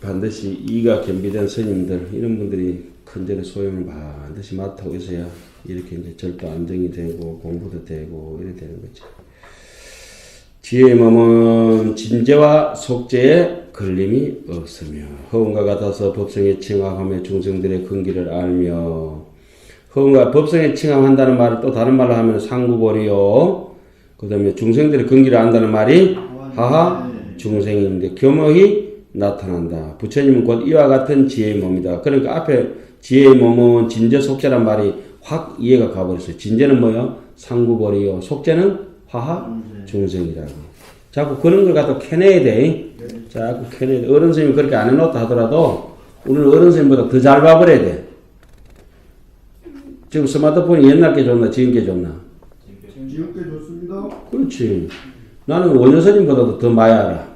반드시 이가 겸비된 스님들 이런 분들이 큰절의 소용을 반드시 맡고 있어야 이렇게 이제 절도 안정이 되고 공부도 되고 이래 되는 거죠. 지혜의 몸은 진재와 속재에 걸림이 없으며 허운과 같아서 법성에 칭함하며 중생들의 근기를 알며 허운과 법성에 칭함한다는 말을 또 다른 말로 하면 상구벌이요. 그 다음에 중생들의 근기를 안다는 말이 하하 중생인데 겸허히 나타난다. 부처님은 곧 이와 같은 지혜의 몸이다. 그러니까 앞에 지혜의 몸은 진재 속재란 말이 확 이해가 가버렸어요. 진재는 뭐요? 상구벌이요. 속재는 화하 중생이라고. 자꾸 그런 걸 갖다 캐내야 돼. 자꾸 캐내야 돼. 어른 스님이 그렇게 안 해놓다 하더라도 우리는 어른 스님보다 더 잘 봐버려야 돼. 지금 스마트폰이 옛날 게 좋나 지금 게 좋나? 지금 게 좋습니다. 그렇지. 나는 원효 스님보다도 더 많이 알아.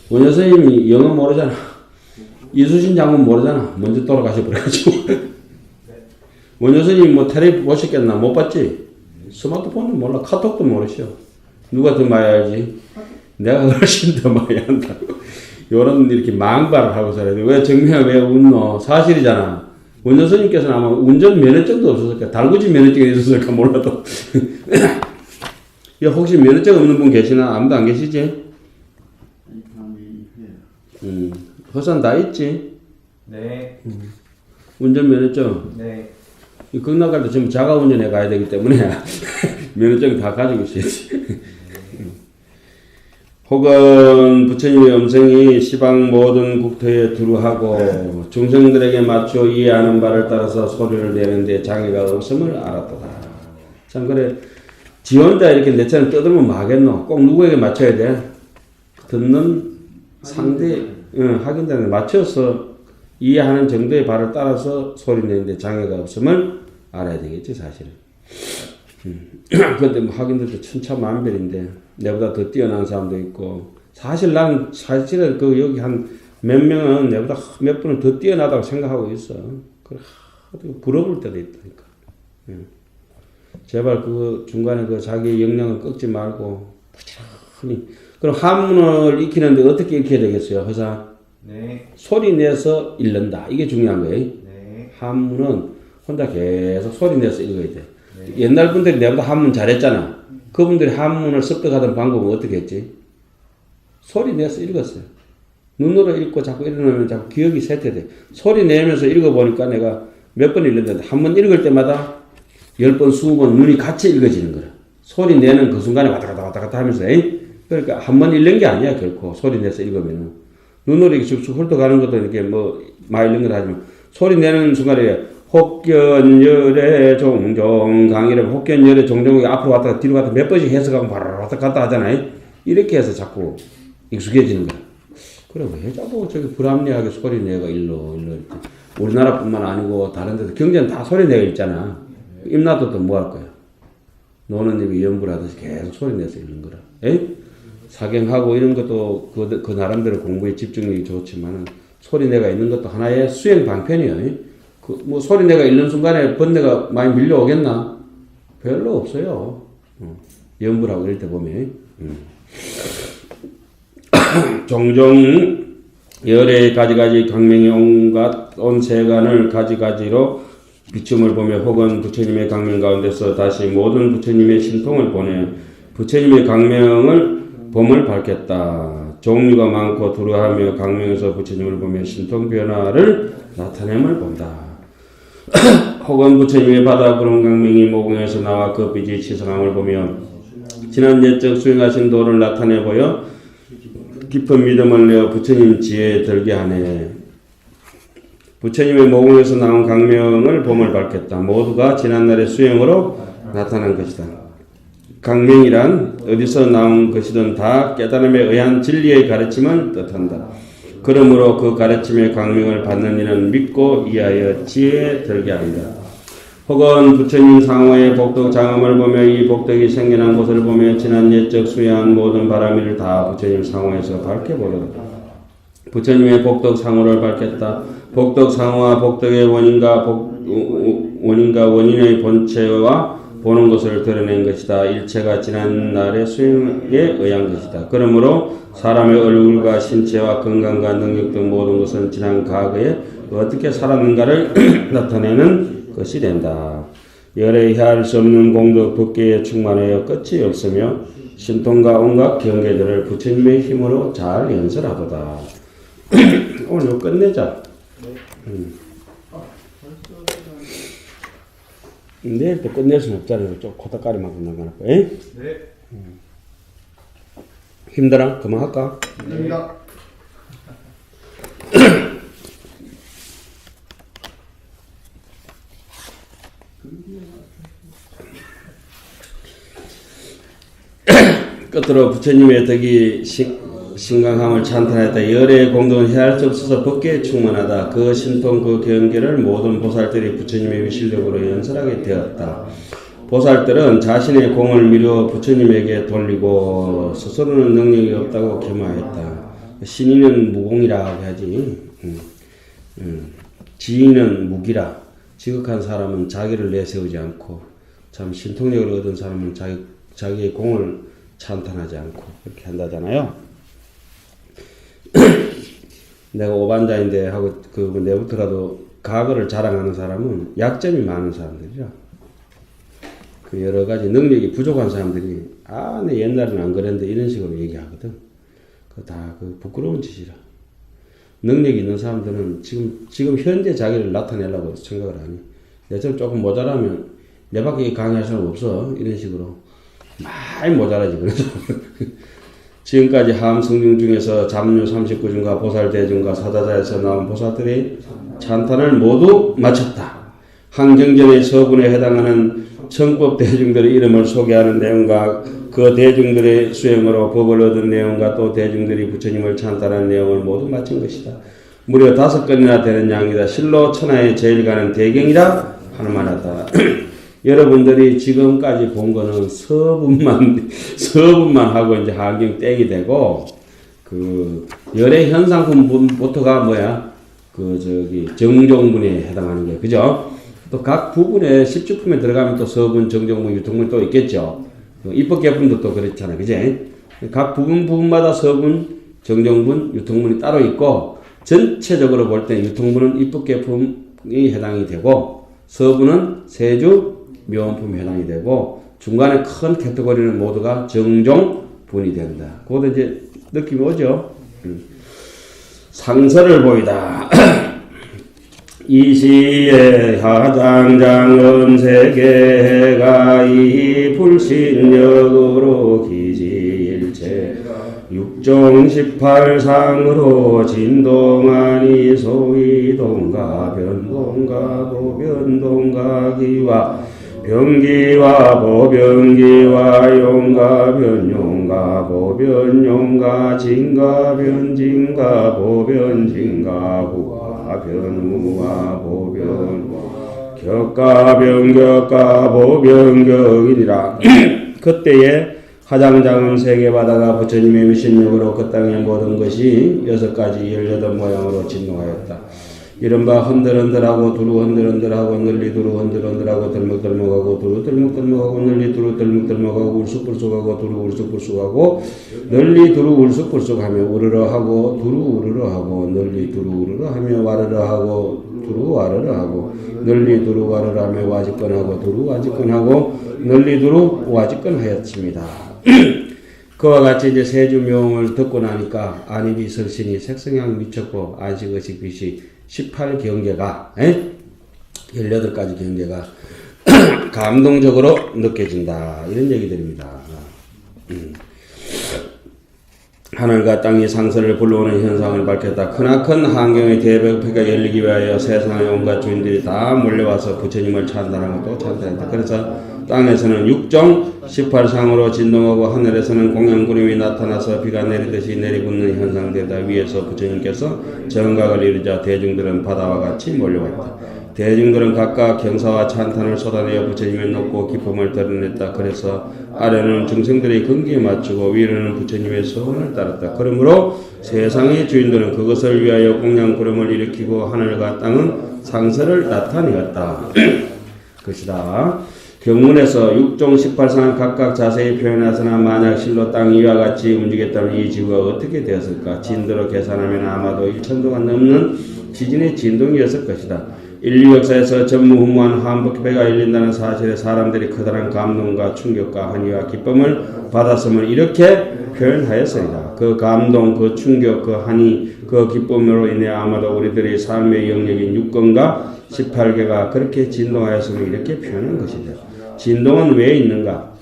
원효 스님이 영어 모르잖아. 이수신 장군 모르잖아. 먼저 돌아가셔 버려가지고. 원효 스님이 뭐 텔레비 보셨겠나? 못 봤지? 스마트폰도 몰라. 카톡도 모르셔. 누가 더 많이 알지? 내가 훨씬 더 많이 안다고. 요런 이렇게 망발을 하고 살아야 돼. 왜 정명아 왜 웃노? 사실이잖아. 원효 스님께서는 아마 운전 면허증도 없었을까? 달구지 면허증이 있었을까 몰라도. 혹시 면허증 없는 분 계시나? 아무도 안 계시지? 허산 다 있지? 네. 운전 면허증? 네. 극락 갈 때 전부 자가 운전해 가야 되기 때문에 면허증 다 가지고 있어야지. 혹은 부처님의 음성이 시방 모든 국토에 두루하고 중생들에게 맞춰 이해하는 바를 따라서 소리를 내는데 장애가 없음을 알았도다. 참 그래 지 혼자 이렇게 내처럼 떠들면 뭐 하겠노? 꼭 누구에게 맞춰야 돼? 듣는 상대 확인되는 맞춰서 이해하는 정도의 바를 따라서 소리 내는데 장애가 없음을 알아야 되겠지 사실은. 그런데 뭐 확인들도 천차만별인데 내보다 더 뛰어난 사람도 있고 사실은 그 여기 한 몇 명은 내보다 몇 분은 더 뛰어나다고 생각하고 있어. 그래 부러울 때도 있다니까. 제발 그 중간에 그 자기 역량을 꺾지 말고 부지런히. 그럼 한문을 익히는데 어떻게 익혀야 되겠어요, 회사? 네. 소리 내서 읽는다. 이게 중요한 거예요. 네. 한문은 혼자 계속 소리 내서 읽어야 돼. 네. 옛날 분들이 내보다 한문 잘했잖아. 그분들이 한문을 습득하던 방법은 어떻게 했지? 소리 내서 읽었어요. 눈으로 읽고 자꾸 일어나면 자꾸 기억이 세태돼. 소리 내면서 읽어보니까 내가 몇 번 읽었는데 한 번 읽을 때마다 10번, 20번 눈이 같이 읽어지는 거야. 소리 내는 그 순간에 왔다 갔다 하면서 그러니까 한 번 읽는 게 아니야 결코 소리 내서 읽으면은. 눈으로 이렇게 쑥쑥 훑어가는 것도 이렇게 뭐 많이 읽는 걸 하지만 소리 내는 순간에 혹견열의 종종 강이라고 혹견열의 종종이 앞으로 왔다가 뒤로 갔다 몇 번씩 해석하고 바로 왔다 갔다 하잖아요. 이렇게 해서 자꾸 익숙해지는 거야. 그래 왜 자꾸 저기 불합리하게 소리 내가 일러 이렇게. 우리나라뿐만 아니고 다른 데도 경제는 다 소리 내가 읽잖아. 입 놔둬도 뭐 할 거야? 노는 입이 연불하듯이 계속 소리 내서 읽는 거라. 사경하고 이런 것도 그 나름대로 공부에 집중력이 좋지만은 소리내가 있는 것도 하나의 수행 방편이에요. 뭐 소리내가 있는 순간에 번뇌가 많이 밀려오겠나? 별로 없어요. 연불하고 이럴 때 보면. 종종 열의 가지가지 강명이 온 세간을 가지가지로 비춤을 보며 혹은 부처님의 강명 가운데서 다시 모든 부처님의 신통을 보내 부처님의 강명을 봄을 밝혔다. 종류가 많고 두루하며 강명에서 부처님을 보며 신통 변화를 나타냄을 본다. 혹은 부처님의 바다 구름 강명이 모공에서 나와 그 빛이 치성함을 보며 지난 옛적 수행하신 도를 나타내 보여 깊은 믿음을 내어 부처님 지혜에 들게 하네. 부처님의 모공에서 나온 강명을 봄을 밝혔다. 모두가 지난날의 수행으로 나타난 것이다. 강명이란 어디서 나온 것이든 다 깨달음에 의한 진리의 가르침을 뜻한다. 그러므로 그 가르침의 강명을 받는 이는 믿고 이하여 지혜에 들게 한다. 혹은 부처님 상호의 복덕 장엄을 보며 이 복덕이 생겨난 곳을 보며 지난 옛적 수행한 모든 바라미를 다 부처님 상호에서 밝혀보려다. 부처님의 복덕 상호를 밝혔다. 복덕 상호와 복덕의 원인과 원인의 본체와 보는 것을 드러낸 것이다. 일체가 지난 날의 수행에 의한 것이다. 그러므로 사람의 얼굴과 신체와 건강과 능력 등 모든 것은 지난 과거에 어떻게 살았는가를 나타내는 것이 된다. 열에 헤아릴 수 없는 공덕 법계에 충만하여 끝이 없으며 신통과 온갖 경계들을 부처님의 힘으로 잘 연설하도다. 오늘 이거 끝내자. 내일 또 끝낼 수는 없잖아요. 좀 코딱가리만큼 남아날 거야. 네. 힘들어? 그만할까? 됩니다. 끝으로 부처님의 덕이 신강함을 찬탄하였다. 열의 공덕은 헤아릴 수 없어서 법계에 충만하다. 그 신통 그 경계를 모든 보살들이 부처님의 위실력으로 연설하게 되었다. 보살들은 자신의 공을 미루어 부처님에게 돌리고 스스로는 능력이 없다고 겸하였다. 신인은 무공이라고 하지. 지인은 무기라. 지극한 사람은 자기를 내세우지 않고 참 신통력을 얻은 사람은 자기의 공을 찬탄하지 않고 그렇게 한다잖아요. 내가 오반자인데 하고 내부터라도 과거를 자랑하는 사람은 약점이 많은 사람들이라. 그 여러 가지 능력이 부족한 사람들이 내 옛날에는 안 그랬는데 이런 식으로 얘기하거든. 그거 다 부끄러운 짓이라. 능력이 있는 사람들은 지금 현재 자기를 나타내려고 생각을 하니. 내처럼 조금 모자라면 내 밖에 강의할 사람 없어. 이런 식으로 많이 모자라지. 그래서 지금까지 하암성중 중에서 잡류 39중과 보살대중과 사다자에서 나온 보살들이 찬탄을 모두 마쳤다. 한경전의 서분에 해당하는 청법 대중들의 이름을 소개하는 내용과 그 대중들의 수행으로 법을 얻은 내용과 또 대중들이 부처님을 찬탄하는 내용을 모두 마친 것이다. 무려 5건이나 되는 양이다. 실로 천하에 제일 가는 대경이라 하는 말하다. 여러분들이 지금까지 본 거는 서분만 하고 이제 하경 땡이 되고, 열의 현상품부터가 뭐야? 정종분에 해당하는 게, 그죠? 또 각 부분에 십주품에 들어가면 또 서분, 정종분, 유통분 또 있겠죠? 입법계품도 또 그렇잖아요. 그제? 각 부분마다 서분, 정종분, 유통분이 따로 있고, 전체적으로 볼 때 유통분은 입법계품이 해당이 되고, 서분은 세주, 묘원품이 해당이 되고, 중간에 큰 카테고리는 모두가 정종분이 된다. 그것도 이제 느낌이 오죠? 상설을 보이다. 이 시에 하장장은 세계가 이 불신력으로 기지일체 육종 18상으로 진동하니 소위 동가 변동가 보변동가 기와 병기와 보병기와 용가 변용가 보변용가 진가 변진가 보변진가 후가 변후가 보변 격가 변격가 보변격이니라. 그때에 하장장은 세계바다가 부처님의 위신력으로 그 땅의 모든 것이 6가지 18모양으로 진동하였다. 이른바 흔들흔들하고 두루 흔들흔들하고 널리 두루 흔들흔들하고 덜먹덜먹하고 두루 덜먹덜먹하고 널리 두루 덜먹덜먹하고 울쑥불쑥하고 두루 울쑥불쑥하고 널리 두루 울쑥불쑥하며 우르르하고 두루 우르르하고 널리 두루 우르르하며 와르르하고 두루 와르르하고 널리 두루 와르르하며 와지건하고 두루 와지건하고 널리 두루 와지건하였습니다. 그와 같이 이제 세주명을 듣고 나니까 안입이 설신이 색성향 미쳤고 안식의식 빛이 18경계가 18가지 경계가 감동적으로 느껴진다. 이런 얘기들입니다. 하늘과 땅이 상설을 불러오는 현상을 밝혔다. 크나큰 한경의 대벽회가 열리기 위하여 세상의 온갖 주인들이 다 몰려와서 부처님을 찬단하고 또 찬단했다. 그래서 땅에서는 6종 18상으로 진동하고 하늘에서는 공양구름이 나타나서 비가 내리듯이 내리붓는 현상되다. 위에서 부처님께서 정각을 이루자 대중들은 바다와 같이 몰려왔다. 대중들은 각각 경사와 찬탄을 쏟아내어 부처님의 높고 기쁨을 드러냈다. 그래서 아래는 중생들의 근기에 맞추고 위로는 부처님의 소원을 따랐다. 그러므로 세상의 주인들은 그것을 위하여 공양구름을 일으키고 하늘과 땅은 상설을 나타내었다. 것이다. 경문에서 6종 18상을 각각 자세히 표현하으나 만약 실로 땅 위와 같이 움직였다면 이 지구가 어떻게 되었을까? 진도로 계산하면 아마도 1,000도가 넘는 지진의 진동이었을 것이다. 인류 역사에서 전무후무한 한복배가 열린다는 사실에 사람들이 커다란 감동과 충격과 환희와 기쁨을 받았음을 이렇게 표현하였습니다. 그 감동, 그 충격, 그 환희, 그 기쁨으로 인해 아마도 우리들의 삶의 영역인 6권과 18개가 그렇게 진동하였음을 이렇게 표현한 것이죠. 진동은 왜 있는가?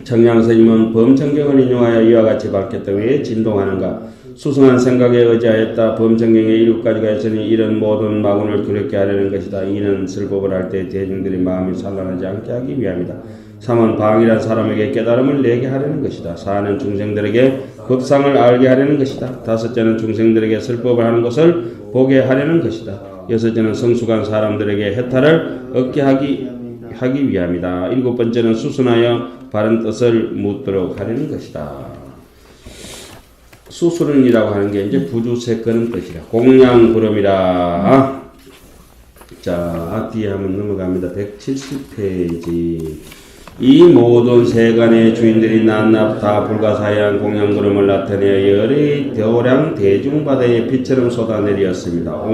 청량스님은 범청경을 인용하여 이와 같이 밝혔다. 왜 진동하는가? 수승한 생각에 의지하였다. 범청경에 7가지가 있으니 이런 모든 마군을 두렵게 하려는 것이다. 이는 설법을 할 때 대중들의 마음이 산란하지 않게 하기 위함이다. 3은 방이란 사람에게 깨달음을 내게 하려는 것이다. 4는 중생들에게 법상을 알게 하려는 것이다. 5째는 중생들에게 설법을 하는 것을 보게 하려는 것이다. 6째는 성숙한 사람들에게 해탈을 얻게 하기 위함이다. 7번째는 수순하여 바른 뜻을 묻도록 하려는 것이다. 수술은이라고 하는 게 이제 부주세 그런 뜻이라. 공양구름이라. 자, 뒤에 한번 넘어갑니다. 170페이지. 이 모든 세간의 주인들이 낱낱 다 불가사의한 공양구름을 나타내어 열의 대오량 대중바다의 빛처럼 쏟아내리었습니다.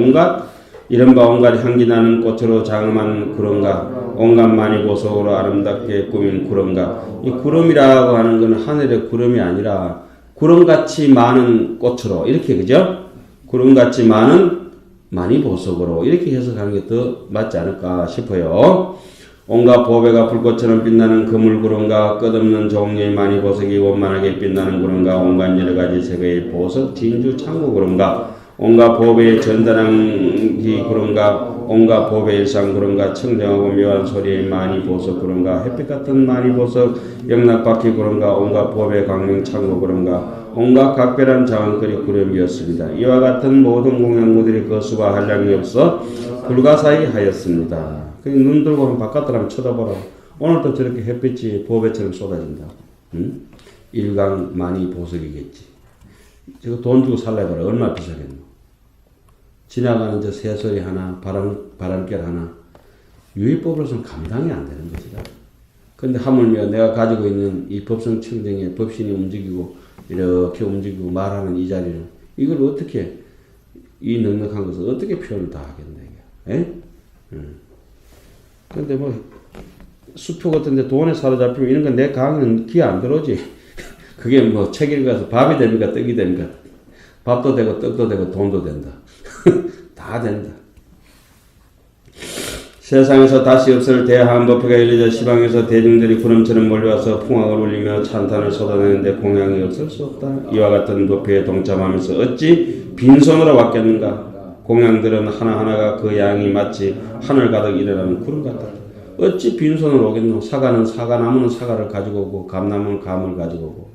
이른바 온갖 향기 나는 꽃으로 장엄한 구름과 온갖 많이 보석으로 아름답게 꾸민 구름과, 이 구름이라고 하는 것은 하늘의 구름이 아니라 구름같이 많은 꽃으로, 이렇게, 그죠? 구름같이 많이 보석으로, 이렇게 해석하는 게 더 맞지 않을까 싶어요. 온갖 보배가 불꽃처럼 빛나는 그물구름과 끝없는 종류의 많이 보석이 원만하게 빛나는 구름과 온갖 여러가지 색의 보석 진주 창고구름과 온갖 보배의 전단항기 구름과 온갖 보배 일상 구름과 청정하고 묘한 소리의 많이 보석 구름과 햇빛 같은 많이 보석 영락바퀴 구름과 온갖 보배 광명 창고 구름과 온갖 각별한 장안거리 구름이었습니다. 이와 같은 모든 공양무들이 거수가 한량이 없어 불가사의 하였습니다. 눈 들고 한번 바깥을 한번 쳐다보라. 오늘도 저렇게 햇빛이 보배처럼 쏟아진다. 응? 일강 많이 보석이겠지. 저거 돈 주고 살래봐라. 얼마나 비싸겠노. 지나가는 저 새소리 하나, 바람결 하나, 유의법으로서는 감당이 안 되는 것이다. 근데 하물며 내가 가지고 있는 이 법성청정에 법신이 움직이고, 이렇게 움직이고 말하는 이 자리를, 이걸 어떻게, 이 넉넉한 것을 어떻게 표현을 다 하겠네, 이게. 근데 수표 같은데 돈에 사로잡히면 이런 건 내 강의는 귀에 안 들어오지. 그게 책 읽어서 밥이 됩니까? 떡이 됩니까? 밥도 되고, 떡도 되고, 돈도 된다. 다 된다. 세상에서 다시 없을 대한법회가 열리자 시방에서 대중들이 구름처럼 몰려와서 풍악을 울리며 찬탄을 쏟아내는데 공양이 없을 수 없다. 이와 같은 법회에 동참하면서 어찌 빈손으로 왔겠는가? 공양들은 하나하나가 그 양이 마치 하늘 가득 일어나는 구름 같다. 어찌 빈손으로 오겠노? 사과나무는 사과를 가지고 오고 감나무는 감을 가지고 오고,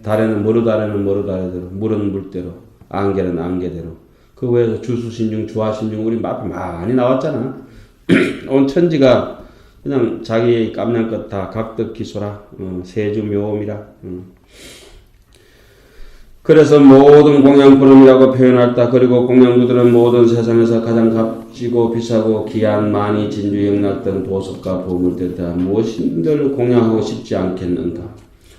다래는 머루다래는 머루다래대로, 물은 물대로, 안개는 안개대로. 그 외에서 주수신중, 주화신중 우리 많이 나왔잖아. 온 천지가 그냥 자기의 깜냥껏 다 각덕기소라, 세주묘음이라. 그래서 모든 공양구름이라고 표현할다. 그리고 공양구들은 모든 세상에서 가장 값지고 비싸고 귀한 많이 진주 영락 등 보석과 보물들이다. 무엇인들 공양하고 싶지 않겠는가.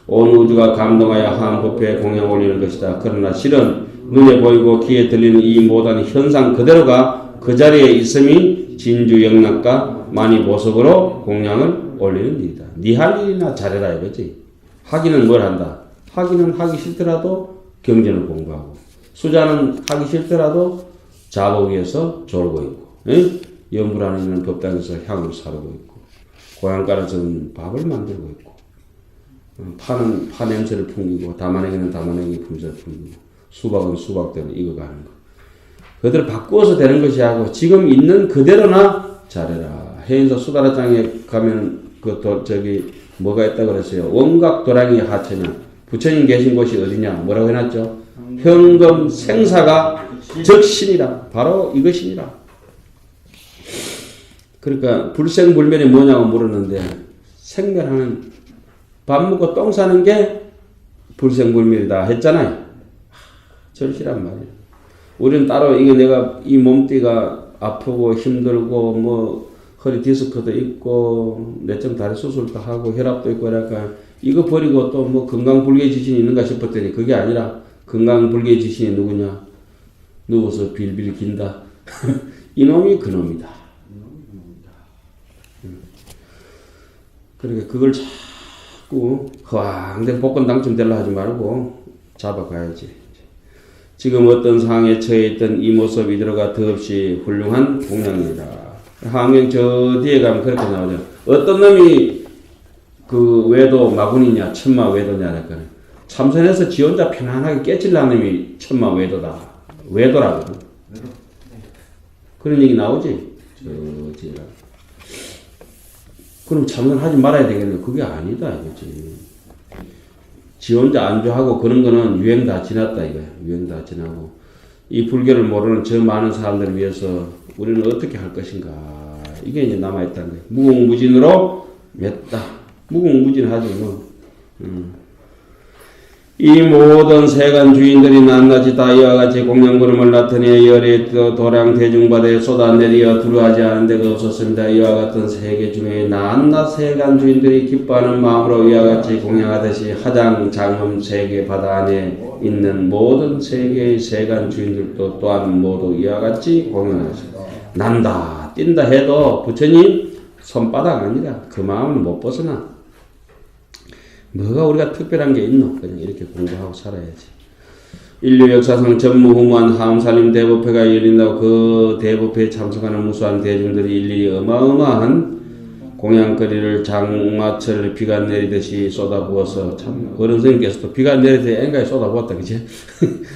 온 우주가 감동하여 한 법회에 공양 올리는 것이다. 그러나 실은 눈에 보이고 귀에 들리는 이 모든 현상 그대로가 그 자리에 있음이 진주 영락과 많이 보석으로 공양을 올리는 일이다. 네 할 일이나 잘해라 이거지. 하기는 뭘 한다. 하기는 하기 싫더라도 경전을 공부하고, 수자는 하기 싫더라도 자복위에서 졸고 있고, 연불하는 이는 법당에서 향을 사르고 있고, 고향가에서는 밥을 만들고 있고, 파는 파 냄새를 풍기고, 담아내기는 담아내기 품새를 풍기고, 수박은 수박대로 익어가는 거. 그대로 바꾸어서 되는 것이 하고, 지금 있는 그대로나 잘해라. 해인사 수다라장에 가면 뭐가 있다 그랬어요. 원각 도량이 하천이야. 부처님 계신 곳이 어디냐? 뭐라고 해놨죠? 현금 생사가 적신이라. 바로 이것이니라. 그러니까 불생불멸이 뭐냐고 물었는데, 생멸하는, 밥 먹고 똥 사는 게 불생불멸이다 했잖아요. 절실한 말이에요. 우리는 따로 이게 내가 이 몸띠가 아프고 힘들고 허리 디스크도 있고 뇌점 다리 수술도 하고 혈압도 있고 그러니까 이거 버리고 또 뭐 건강불개 지신이 있는가 싶었더니 그게 아니라 건강불개 지신이 누구냐? 누워서 빌빌 긴다. 이놈이 그놈이다. 그러니까 그걸 자꾸 허황된 복권 당첨되려 하지 말고 잡아가야지. 지금 어떤 상황에 처해 있던 이 모습 이대로가 더없이 훌륭한 공양이다. 환경 저 뒤에 가면 그렇게 나오죠. 어떤 놈이 그 외도 마군이냐, 천마 외도냐, 그러니까 참선해서 지 혼자 편안하게 깨질라는 놈이 천마 외도다. 외도라고. 그런 얘기 나오지? 저 뒤에 가면. 그럼 참선하지 말아야 되겠네. 그게 아니다, 이거지. 지 혼자 안주하고 그런 거는 유행 다 지났다, 이거야. 유행 다 지나고. 이 불교를 모르는 저 많은 사람들을 위해서 우리는 어떻게 할 것인가. 이게 이제 남아있다는 거예요. 무궁무진으로 맺다. 무궁무진하죠, 뭐. 이 모든 세간 주인들이 낱낱이 다 이와 같이 공양구름을 나타내 열의 도량 대중바다에 쏟아내리어 두려워하지 않은 데가 없었습니다. 이와 같은 세계 중에 낱낱 세간 주인들이 기뻐하는 마음으로 이와 같이 공양하듯이 하장 장엄 세계 바다 안에 있는 모든 세계의 세간 주인들도 또한 모두 이와 같이 공양하십니다. 난다 뛴다 해도 부처님 손바닥 아니라 그 마음은 못 벗어나. 뭐가 우리가 특별한 게 있노? 그냥 이렇게 공부하고 살아야지. 인류 역사상 전무후무한 하음살림 대법회가 열린다고 그 대법회에 참석하는 무수한 대중들이 일일이 어마어마한 공양거리를 장마철 비가 내리듯이 쏟아부어서 참 어른 선생님께서도 비가 내리듯이 앵가에 쏟아부었다 그치?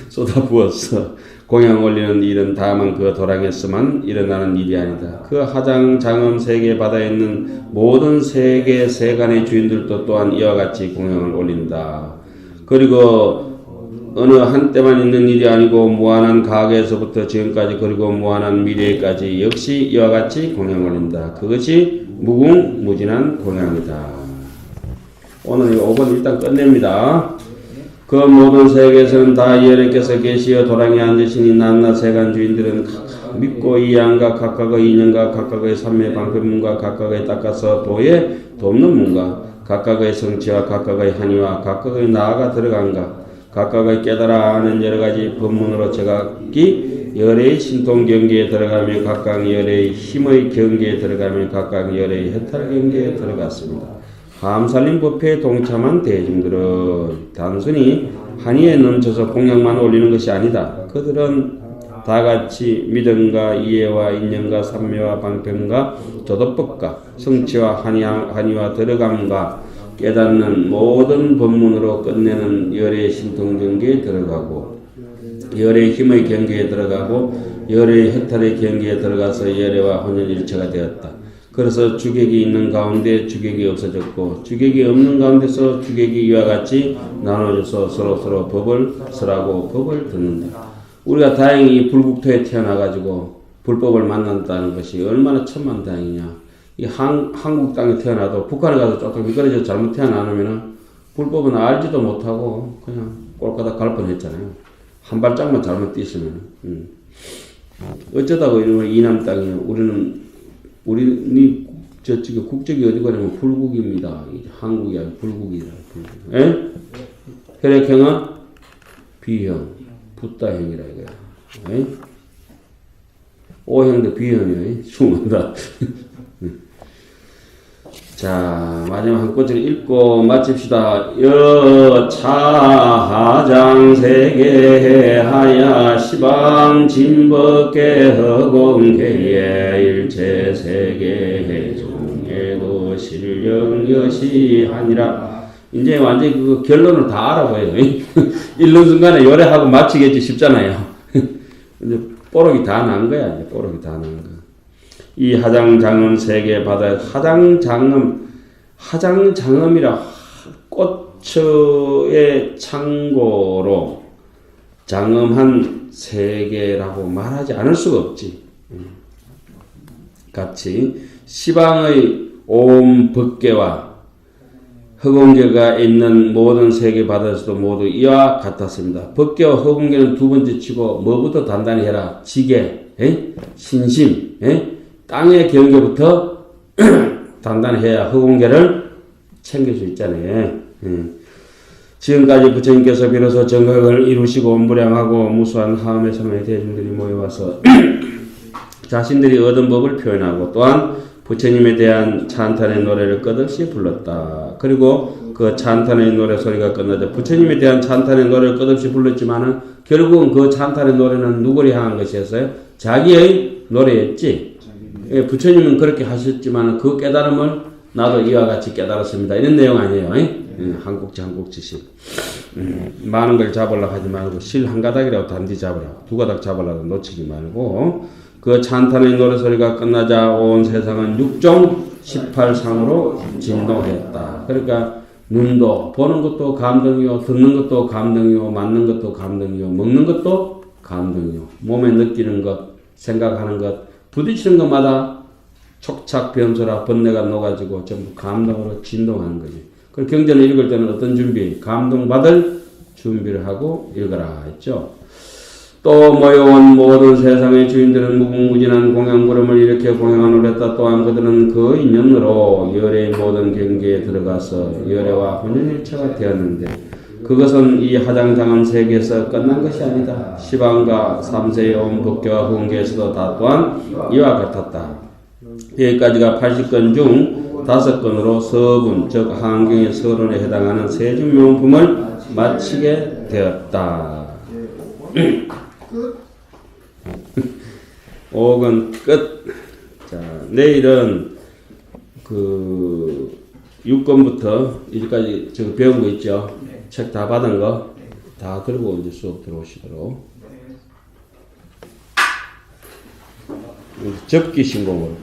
쏟아부어서 공양 올리는 일은 다만 그 도량에서만 일어나는 일이 아니다. 그 하장 장엄 세계 바다에 있는 모든 세계 세간의 주인들도 또한 이와 같이 공양을 올린다. 그리고 어느 한때만 있는 일이 아니고 무한한 과거에서부터 지금까지 그리고 무한한 미래까지 역시 이와 같이 공양을 올린다. 그것이 무궁무진한 공양이다. 오늘 이 5번 일단 끝냅니다. 그 모든 세계에서는 다 여러께서 계시어 도량에 앉으시니 낱낱 세간 주인들은 믿고 이 양과 각각의 인연과 각각의 삼매 방편문과 각각의 닦아서 도에 돕는 문과 각각의 성취와 각각의 한의와 각각의 나아가 들어간가 각각의 깨달아 아는 여러가지 법문으로 제각기 열의 신통 경계에 들어가며 각각 열의 힘의 경계에 들어가며 각각 열의 해탈 경계에 들어갔습니다. 하암살림 법회에 동참한 대중들은 단순히 한의에 넘쳐서 공양만 올리는 것이 아니다. 그들은 다같이 믿음과 이해와 인연과 삼매와 방편과 조도법과 성취와 한의와 들어감과 깨닫는 모든 법문으로 끝내는 열의 신통경계에 들어가고 열의 힘의 경계에 들어가고 열의 해탈의 경계에 들어가서 열애와 혼연일체가 되었다. 그래서 주객이 있는 가운데 주객이 없어졌고 주객이 없는 가운데서 주객이 이와 같이 나눠져서 서로 법을 설하고 법을 듣는다. 우리가 다행히 이 불국토에 태어나가지고 불법을 만난다는 것이 얼마나 천만다행이냐. 이 한국 땅에 태어나도 북한에 가서 조금 미끄러져 잘못 태어나면은 불법은 알지도 못하고 그냥 꼴까다 갈 뻔했잖아요. 한 발짝만 잘못 뛰시면. 어쩌다가 이러면 이남 땅이에요. 우리는 저쪽에 국적이 어디 가냐면 불국입니다. 한국이 아니라 불국이라. 예? 혈액형은 B형, 붓다형이라 이거야. 예? O형도 B형이에요. 중간다. 자, 마지막 한 꼬치를 읽고 마칩시다. 여차하장세계 하야 시방 진법계 허공계에 일체세계 중에도 실령여시 하니라. 이제 완전히 그 결론을 다 알아봐요. 읽는 순간에 요래하고 마치겠지 싶잖아요. 이제 뽀록이 다 난 거야. 이제 뽀록이 다 난 거야. 이 하장장엄 세계 바다에 하장장엄이라 꽃의 창고로 장엄한 세계라고 말하지 않을 수가 없지. 같이 시방의 온 법계와 허공계가 있는 모든 세계 바다에서도 모두 이와 같았습니다. 법계와 허공계는 두 번째 치고 뭐부터 단단히 해라. 지계, 신심, 땅의 경계부터 단단해야 허공계를 챙길 수 있잖아요. 지금까지 부처님께서 비로소 정각을 이루시고 무량하고 무수한 하음의 성의 대중들이 모여와서 자신들이 얻은 법을 표현하고 또한 부처님에 대한 찬탄의 노래를 끝없이 불렀다. 그리고 그 찬탄의 노래 소리가 끝나자 부처님에 대한 찬탄의 노래를 끝없이 불렀지만은 결국은 그 찬탄의 노래는 누구를 향한 것이었어요? 자기의 노래였지. 예, 부처님은 그렇게 하셨지만 그 깨달음을 나도 이와 같이 깨달았습니다. 이런 내용 아니에요. 한 꼭지 한 꼭지씩. 많은 걸 잡으려고 하지 말고 실 한 가닥이라도 단디 잡으라고. 두 가닥 잡으려고 놓치지 말고 그 찬탄의 노래소리가 끝나자 온 세상은 6종 18상으로 진동했다. 그러니까 눈도 보는 것도 감동이요, 듣는 것도 감동이요, 맞는 것도 감동이요, 먹는 것도 감동이요, 몸에 느끼는 것, 생각하는 것, 부딪히는 것마다 촉착 변소라 번뇌가 녹아지고 전부 감동으로 진동하는 거지. 그 경전을 읽을 때는 어떤 준비? 감동받을 준비를 하고 읽어라 했죠. 또 모여온 모든 세상의 주인들은 무궁무진한 공양구름을 일으켜 공양하노랬다. 또한 그들은 그 인연으로 열의 모든 경계에 들어가서 열애와 혼연일체가 되었는데 그것은 이 하장장한 세계에서 끝난 것이 아니다. 시방과 3세의 온 법계와 훈계에서도 다 또한 이와 같았다. 여기까지가 80건 중 5건으로 서분, 즉 한경의 서론에 해당하는 세중명품을 마치게 되었다. 5건 끝. 자, 내일은 그 6건부터 이제까지 지금 배운 거 있죠? 책 다 받은 거 다 들고 이제 수업 들어오시도록. 접기 신공으로.